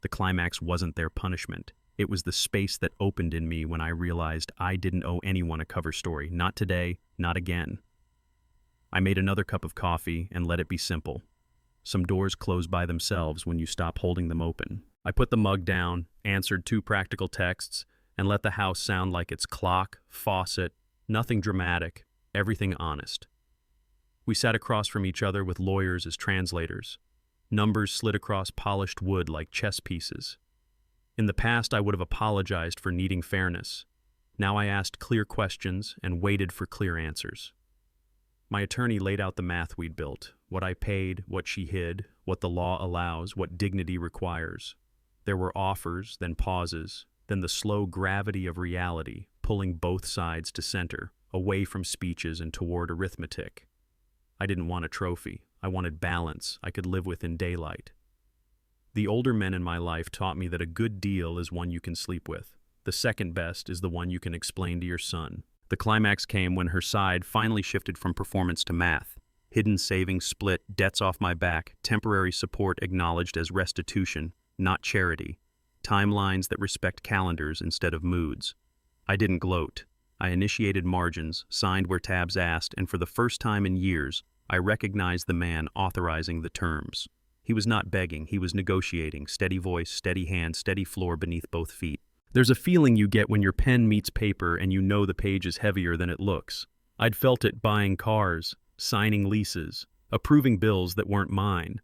The climax wasn't their punishment. It was the space that opened in me when I realized I didn't owe anyone a cover story. Not today, not again. I made another cup of coffee and let it be simple. Some doors close by themselves when you stop holding them open. I put the mug down, answered 2 practical texts, and let the house sound like its clock, faucet, nothing dramatic, everything honest. We sat across from each other with lawyers as translators. Numbers slid across polished wood like chess pieces. In the past, I would have apologized for needing fairness. Now I asked clear questions and waited for clear answers. My attorney laid out the math we'd built, what I paid, what she hid, what the law allows, what dignity requires. There were offers, then pauses, then the slow gravity of reality, pulling both sides to center, away from speeches and toward arithmetic. I didn't want a trophy. I wanted balance I could live with in daylight. The older men in my life taught me that a good deal is one you can sleep with. The second best is the one you can explain to your son. The climax came when her side finally shifted from performance to math. Hidden savings split, debts off my back, temporary support acknowledged as restitution, not charity. Timelines that respect calendars instead of moods. I didn't gloat. I initiated margins, signed where tabs asked, and for the first time in years, I recognized the man authorizing the terms. He was not begging, he was negotiating, steady voice, steady hand, steady floor beneath both feet. There's a feeling you get when your pen meets paper and you know the page is heavier than it looks. I'd felt it buying cars, signing leases, approving bills that weren't mine.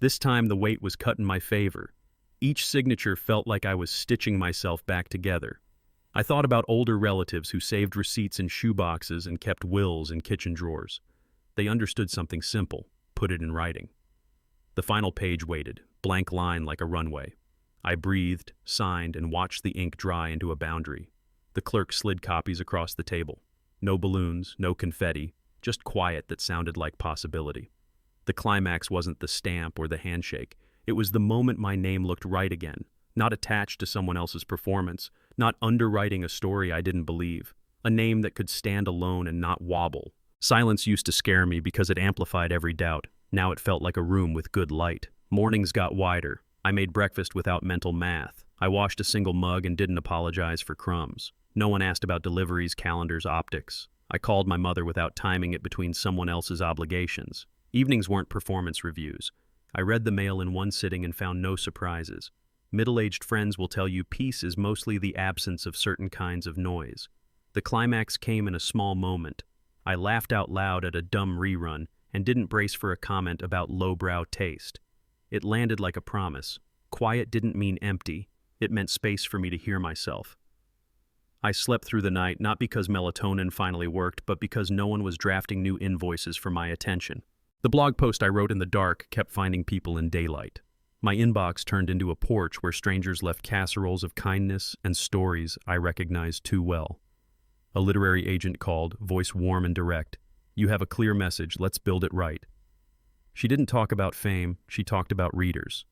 This time the weight was cut in my favor. Each signature felt like I was stitching myself back together. I thought about older relatives who saved receipts in shoeboxes and kept wills in kitchen drawers. They understood something simple, put it in writing. The final page waited, blank line like a runway. I breathed, signed, and watched the ink dry into a boundary. The clerk slid copies across the table. No balloons, no confetti, just quiet that sounded like possibility. The climax wasn't the stamp or the handshake. It was the moment my name looked right again, not attached to someone else's performance, not underwriting a story I didn't believe, a name that could stand alone and not wobble. Silence used to scare me because it amplified every doubt. Now it felt like a room with good light. Mornings got wider. I made breakfast without mental math. I washed a single mug and didn't apologize for crumbs. No one asked about deliveries, calendars, optics. I called my mother without timing it between someone else's obligations. Evenings weren't performance reviews. I read the mail in one sitting and found no surprises. Middle-aged friends will tell you peace is mostly the absence of certain kinds of noise. The climax came in a small moment. I laughed out loud at a dumb rerun and didn't brace for a comment about lowbrow taste. It landed like a promise. Quiet didn't mean empty. It meant space for me to hear myself. I slept through the night not because melatonin finally worked, but because no one was drafting new invoices for my attention. The blog post I wrote in the dark kept finding people in daylight. My inbox turned into a porch where strangers left casseroles of kindness and stories I recognized too well. A literary agent called, voice warm and direct. "You have a clear message, let's build it right." She didn't talk about fame, she talked about readers.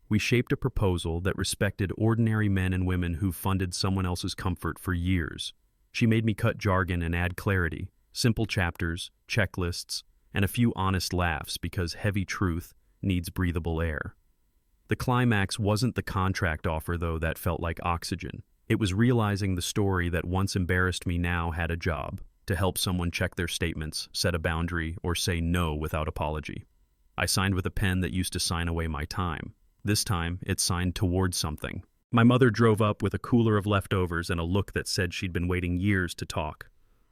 We shaped a proposal that respected ordinary men and women who funded someone else's comfort for years. She made me cut jargon and add clarity, simple chapters, checklists, and a few honest laughs because heavy truth needs breathable air. The climax wasn't the contract offer, though, that felt like oxygen. It was realizing the story that once embarrassed me now had a job, to help someone check their statements, set a boundary, or say no without apology. I signed with a pen that used to sign away my time. This time, it signed towards something. My mother drove up with a cooler of leftovers and a look that said she'd been waiting years to talk.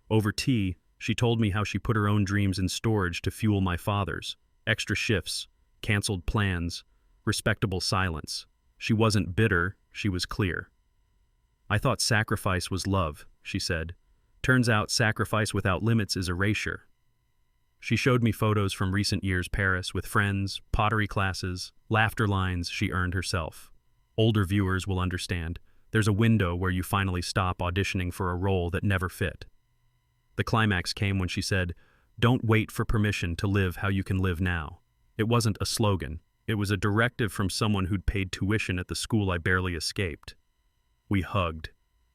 Over tea, she told me how she put her own dreams in storage to fuel my father's. Extra shifts, canceled plans, respectable silence. She wasn't bitter, she was clear. "I thought sacrifice was love," she said. "Turns out sacrifice without limits is erasure." She showed me photos from recent years Paris with friends, pottery classes, laughter lines she earned herself. Older viewers will understand. There's a window where you finally stop auditioning for a role that never fit. The climax came when she said, "Don't wait for permission to live how you can live now." It wasn't a slogan. It was a directive from someone who'd paid tuition at the school I barely escaped. We hugged,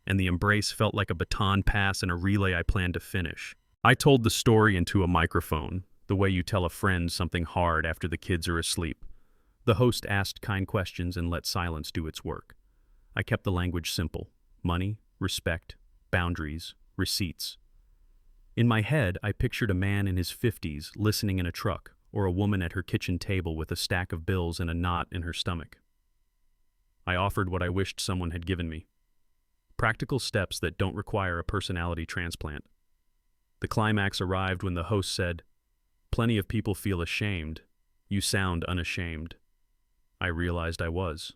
and the embrace felt like a baton pass in a relay I planned to finish. I told the story into a microphone, the way you tell a friend something hard after the kids are asleep. The host asked kind questions and let silence do its work. I kept the language simple: money, respect, boundaries, receipts. In my head, I pictured a man in his 50s listening in a truck, or a woman at her kitchen table with a stack of bills and a knot in her stomach. I offered what I wished someone had given me: practical steps that don't require a personality transplant. The climax arrived when the host said, "Plenty of people feel ashamed. You sound unashamed." I realized I was.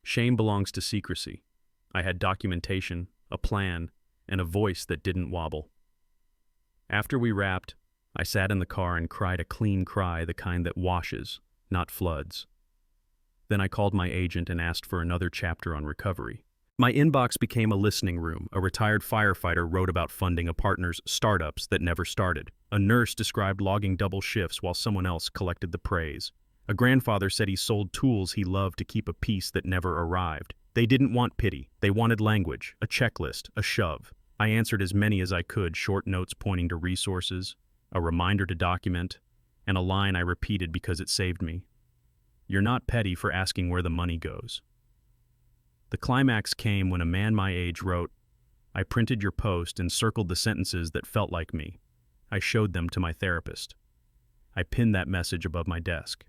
Shame belongs to secrecy. I had documentation, a plan, and a voice that didn't wobble. After we wrapped, I sat in the car and cried a clean cry, the kind that washes, not floods. Then I called my agent and asked for another chapter on recovery. My inbox became a listening room. A retired firefighter wrote about funding a partner's startups that never started. A nurse described logging double shifts while someone else collected the praise. A grandfather said he sold tools he loved to keep a peace that never arrived. They didn't want pity. They wanted language, a checklist, a shove. I answered as many as I could, short notes pointing to resources, a reminder to document, and a line I repeated because it saved me. "You're not petty for asking where the money goes." The climax came when a man my age wrote, "I printed your post and circled the sentences that felt like me. I showed them to my therapist." I pinned that message above my desk.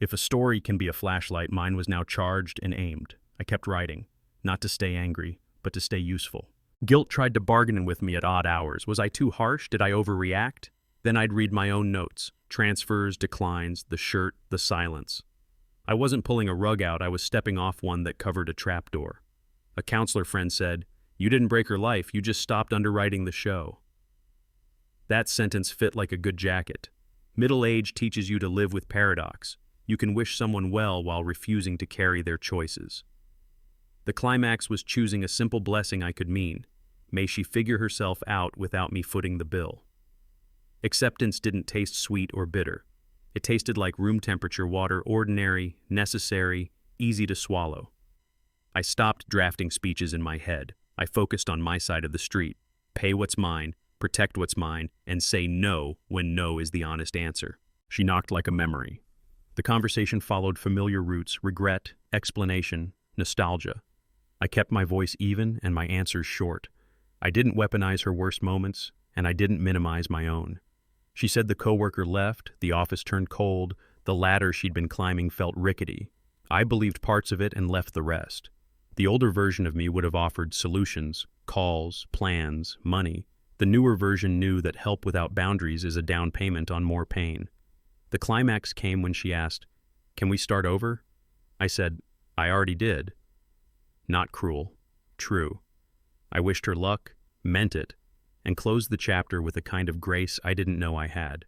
If a story can be a flashlight, mine was now charged and aimed. I kept writing, not to stay angry, but to stay useful. Guilt tried to bargain with me at odd hours. Was I too harsh? Did I overreact? Then I'd read my own notes, transfers, declines, the shirt, the silence. I wasn't pulling a rug out, I was stepping off one that covered a trapdoor. A counselor friend said, "You didn't break her life, you just stopped underwriting the show." That sentence fit like a good jacket. Middle age teaches you to live with paradox. You can wish someone well while refusing to carry their choices. The climax was choosing a simple blessing I could mean. May she figure herself out without me footing the bill. Acceptance didn't taste sweet or bitter. It tasted like room temperature water, ordinary, necessary, easy to swallow. I stopped drafting speeches in my head. I focused on my side of the street. Pay what's mine, protect what's mine, and say no when no is the honest answer. She knocked like a memory. The conversation followed familiar routes: regret, explanation, nostalgia. I kept my voice even and my answers short. I didn't weaponize her worst moments, and I didn't minimize my own. She said the coworker left, the office turned cold, the ladder she'd been climbing felt rickety. I believed parts of it and left the rest. The older version of me would have offered solutions, calls, plans, money. The newer version knew that help without boundaries is a down payment on more pain. The climax came when she asked, "Can we start over?" I said, "I already did." Not cruel. True. I wished her luck, meant it, and closed the chapter with a kind of grace I didn't know I had.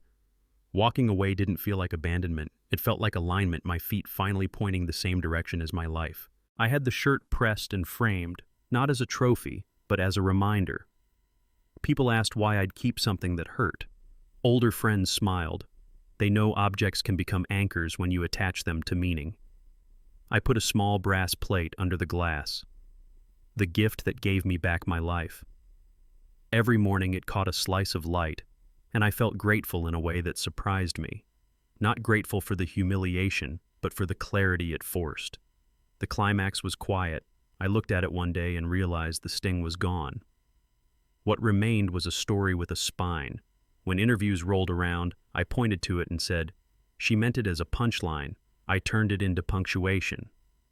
Walking away didn't feel like abandonment. It felt like alignment, my feet finally pointing the same direction as my life. I had the shirt pressed and framed, not as a trophy, but as a reminder. People asked why I'd keep something that hurt. Older friends smiled. They know objects can become anchors when you attach them to meaning. I put a small brass plate under the glass, the gift that gave me back my life. Every morning it caught a slice of light, and I felt grateful in a way that surprised me. Not grateful for the humiliation, but for the clarity it forced. The climax was quiet. I looked at it one day and realized the sting was gone. What remained was a story with a spine. When interviews rolled around, I pointed to it and said, "She meant it as a punchline. I turned it into punctuation.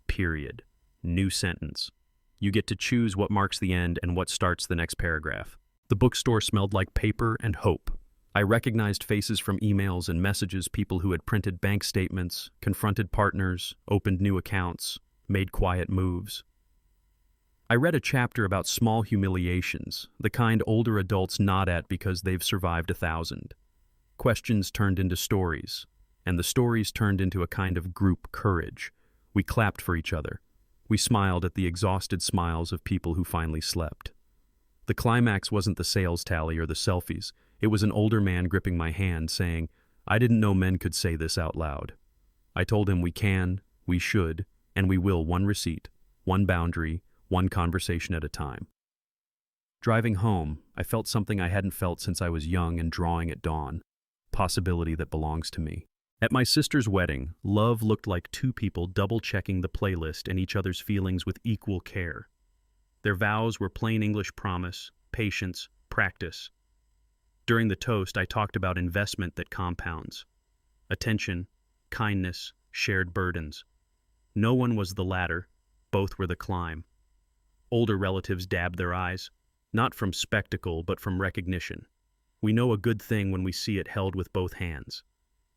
Period. New sentence. You get to choose what marks the end and what starts the next paragraph." The bookstore smelled like paper and hope. I recognized faces from emails and messages, people who had printed bank statements, confronted partners, opened new accounts, made quiet moves. I read a chapter about small humiliations, the kind older adults nod at because they've survived 1,000. Questions turned into stories, and the stories turned into a kind of group courage. We clapped for each other. We smiled at the exhausted smiles of people who finally slept. The climax wasn't the sales tally or the selfies. It was an older man gripping my hand saying, "I didn't know men could say this out loud." I told him we can, we should, and we will, one receipt, one boundary, one conversation at a time. Driving home, I felt something I hadn't felt since I was young and drawing at dawn. Possibility that belongs to me. At my sister's wedding, love looked like two people double-checking the playlist and each other's feelings with equal care. Their vows were plain English promise, patience, practice. During the toast, I talked about investment that compounds. Attention, kindness, shared burdens. No one was the latter, both were the climb. Older relatives dabbed their eyes, not from spectacle but from recognition. We know a good thing when we see it held with both hands.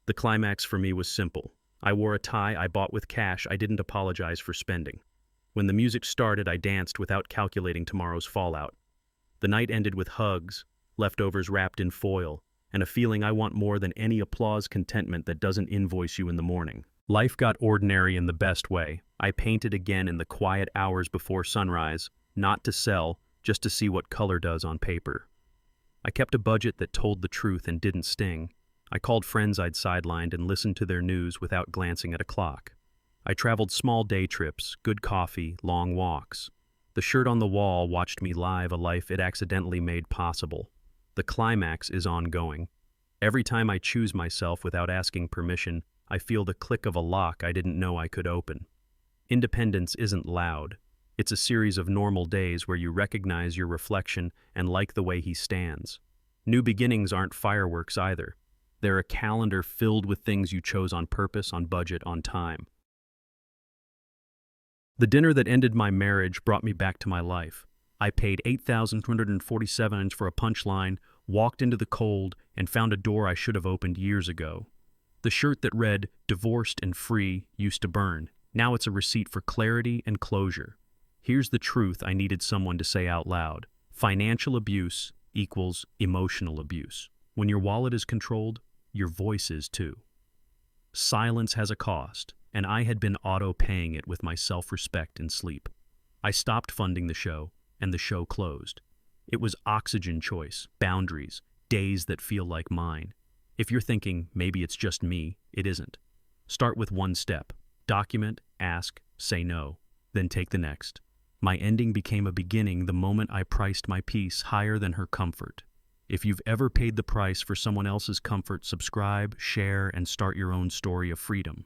The climax for me was simple. I wore a tie I bought with cash I didn't apologize for spending. When the music started, I danced without calculating tomorrow's fallout. The night ended with hugs, leftovers wrapped in foil, and a feeling I want more than any applause, contentment that doesn't invoice you in the morning. Life got ordinary in the best way. I painted again in the quiet hours before sunrise, not to sell, just to see what color does on paper. I kept a budget that told the truth and didn't sting. I called friends I'd sidelined and listened to their news without glancing at a clock. I traveled small day trips, good coffee, long walks. The shirt on the wall watched me live a life it accidentally made possible. The climax is ongoing. Every time I choose myself without asking permission, I feel the click of a lock I didn't know I could open. Independence isn't loud. It's a series of normal days where you recognize your reflection and like the way he stands. New beginnings aren't fireworks either. They're a calendar filled with things you chose on purpose, on budget, on time. The dinner that ended my marriage brought me back to my life. I paid $8,247 for a punchline, walked into the cold, and found a door I should have opened years ago. The shirt that read, "Divorced and Free," used to burn. Now it's a receipt for clarity and closure. Here's the truth I needed someone to say out loud. Financial abuse equals emotional abuse. When your wallet is controlled, your voice is too. Silence has a cost, and I had been auto-paying it with my self-respect and sleep. I stopped funding the show, and the show closed. It was oxygen choice, boundaries, days that feel like mine. If you're thinking, maybe it's just me, it isn't. Start with one step. Document, ask, say no, then take the next. My ending became a beginning the moment I priced my peace higher than her comfort. If you've ever paid the price for someone else's comfort, subscribe, share, and start your own story of freedom.